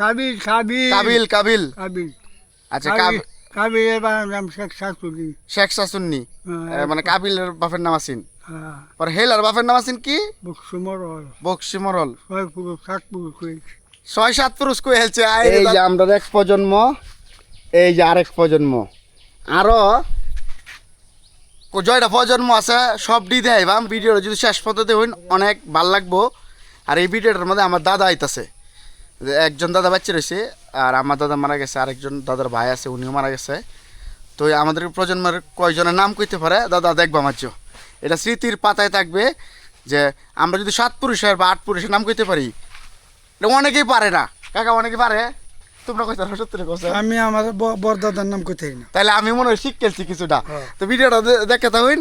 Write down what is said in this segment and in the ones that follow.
কাবিল কাবিল কাবিল কাবিল কাবিল আচ্ছা কাবিলের বাবার নাম শেখ শাশুড়ি। শেখ শাসুন্নি মানে কাবিলের বাপের নাম আছেন। হ্যাঁ পর হেলার বাপের নাম আছেন কি? বক্সমরল বক্সি মরল। 6 পুরুষ 7 পুরুষ হয়েছে। 6-7 পুরুষ কই হেলছে। এই যে আমরা এক প্রজন্ম, এই যে আরেক প্রজন্ম, আরো জয়টা প্রজন্ম আছে। সব ডি দেখাইবাম ভিডিওটা যদি শেষ পর্যন্ত হইন অনেক ভাল লাগবো। আর এই ভিডিওটার মধ্যে আমার দাদা আইতাছে, একজন দাদা বাচ্চা রয়েছে, আর আমার দাদা মারা গেছে, আরেকজন দাদার ভাই আছে উনিও মারা গেছে। তো আমাদের প্রজন্মের কয়জনের নাম কইতে পারে দাদা দেখবা মাঝ, এটা স্মৃতির পাতায় থাকবে যে আমরা যদি 7 পুরুষের বা 8 পুরুষের নাম কইতে পারি। এটা অনেকেই পারে না কাকা, অনেকেই পারে। তোমরা কইতে পারো সত্যি কথা। আমি আমার বরদাদার নাম কোথায় না। তাহলে আমি মনে হয় শিখতেছি কিছুটা। তো ভিডিওটা দেখে থাকুন,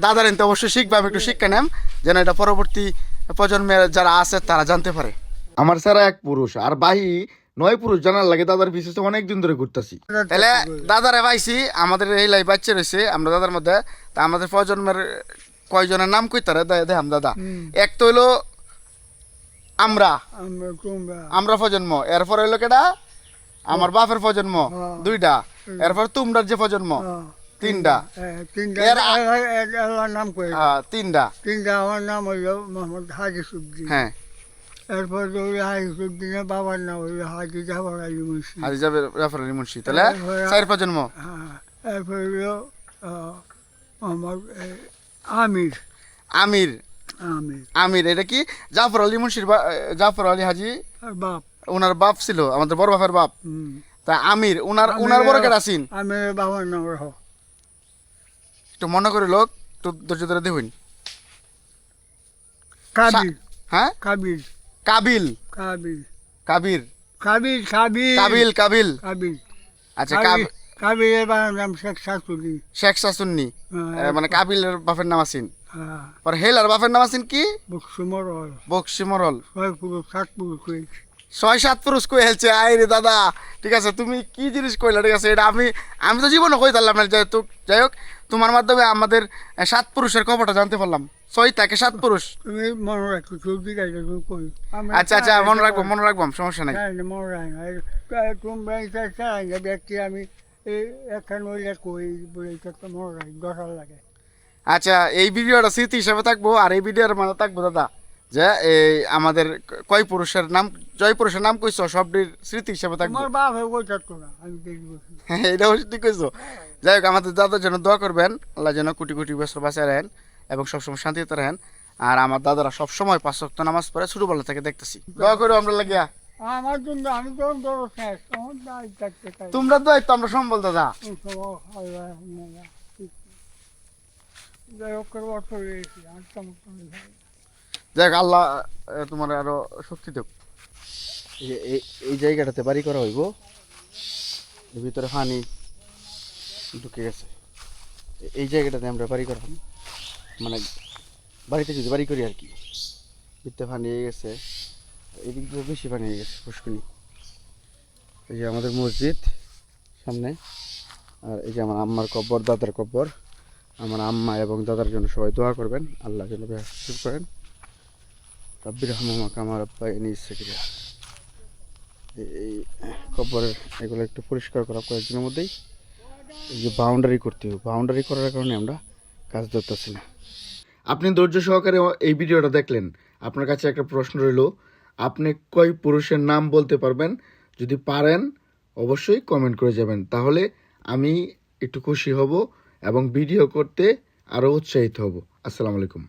দাদার তো অবশ্যই শিখবে, আমি একটু শিক্ষা নেম যেন এটা পরবর্তী প্রজন্মের যারা আছে তারা জানতে পারে। আমার ছাড়া 1 পুরুষ আর বাহি 9 পুরুষ জানার লাগে দাদার বিশেষে অনেক দিন ধরে ঘুরতেছি। তাহলে দাদারে পাইছি, আমাদের এই লাই বাচ্চা রয়েছে আমরা দাদার মধ্যে। তা আমাদের প্রজন্মের কয়জনের নাম কইতারে দেখাম দাদা। এক তো হইলো আমরা আমরা প্রজন্ম, এরপর হইলো কেডা আমার বাপের প্রজন্ম 2টা, এরপর তোমরার যে প্রজন্ম 3টা, নাম করে 3টা। আমার নাম হইল মোহাম্মদ হাজি সুদ্দিন। হ্যাঁ, এরপর হাজি সুদ্দিনের বাবার নাম হইল হাজি জাফর আলী মুন্সি। হাজি জাফর আলী মুন্সি। তাহলে 4 প্রজন্ম। এরপর হইল আমার আমির আমির আমির আমির এটা কি জাফর আলী মুন্সির জাফর আলী হাজি বাপ, ওনার বাপ ছিল, আমাদের বড় বাপের বাপ। তা আমির উনার বড় কেডা আছেন? আমির বাবার নাম রহ একটু মনে করে লোক, একটু ধৈর্য ধরে দেখুন। কাবিল। হ্যাঁ, কাবিল কাবিল কাবিল কাবির কাবিল কাবিল কাবিল কাবিল কাবিল আচ্ছা কাবিলের বাবার নাম শেখ শাশুড়ি। শেখ শাসুন্নি মানে কাবিলের বাপের নাম আছেন। হ্যাঁ পর হেলার বাপের নাম আছেন কি? বক্সমরল বক্সি মরল। 6 পুরুষ 7 পুরুষ হয়েছে। 6-7 পুরুষ কই হেলছে। আই রে দাদা, ঠিক আছে তুমি কি জিনিস কইলা, ঠিক আছে এটা আমি তো জীবনে কইতাম না। যাই হোক তোমার মাধ্যমে আমাদের 7 পুরুষের খবরটা জানতে পারলাম। 6 থেকে 7 পুরুষ। তুমি মনে রাখো সবজি গাইতে কই। আচ্ছা আচ্ছা, মনে রাখবো সমস্যা নাই। মনে রাখ না তুমি ব্যক্তি আমি একখান ওইটা কই বলে মনে রাখ দরকার লাগে। আচ্ছা, এই ভিডিওটা স্মৃতি হিসাবে থাকবো। আর এই ভিডিওর মানে থাকবো দাদা যে এই আমাদের কয় পুরুষের নাম, জয় পুরুষের নাম কইছো সবটির স্মৃতি হিসাবে থাকবো। আমার বাপ ওই থাকতো না, আমি দেখবো। হ্যাঁ, এটা অবশ্যই ঠিক কইছো। যাই হোক আমাদের দাদার জন্য দোয়া করবেন, আল্লাহ যেন কোটি কোটি বছর বাঁচায় রাখেন এবং সবসময় শান্তিতে রাখেন। আর আমার দাদারা সবসময় 5 ওয়াক্ত নামাজ পড়ে, ছোটবেলা থেকে দেখতেছি। দোয়া করো আমরা লাগিয়া। আমার জন্য আমি তো বড় শেষ তোমরা তো আমরা সম্বল দাদা। যাই হোক আল্লাহ তোমার আরো শক্তি দেব। এই জায়গাটাতে বাড়ি করা হইব, এর ভিতরে পানি ঢুকে গেছে। এই জায়গাটাতে আমরা বাড়ি করলাম, মানে বাড়িতে যদি বাড়ি করি আর কি। ভিতরে পানি হয়ে গেছে, এই দিক দিয়ে বেশি পানি হয়ে গেছে পুষ্করণী। এই যে আমাদের মসজিদ সামনে, আর এই যে আমার আম্মার কব্বর, দাদার কব্বর। আমার আম্মা এবং দাদার জন্য সবাই দোয়া করবেন, আল্লাহ যেন বেহেশত করেন। রব্বির রহমা কামার আব্বা এনে ইচ্ছে করিয়া। এই কব্বরের এগুলো একটু পরিষ্কার করা কয়েকদিনের মধ্যেই। এই যে বাউন্ডারি করতে হবে, বাউন্ডারি করার কারণে আমরা কাজ ধরতেছি না। আপনি ধৈর্য সহকারে এই ভিডিওটা দেখলেন। আপনার কাছে একটা প্রশ্ন রইল, আপনি কয় পুরুষের নাম বলতে পারবেন? যদি পারেন অবশ্যই কমেন্ট করে যাবেন, তাহলে আমি একটু খুশি হব এবং ভিডিও করতে আরও উৎসাহিত হব। আসসালামু আলাইকুম।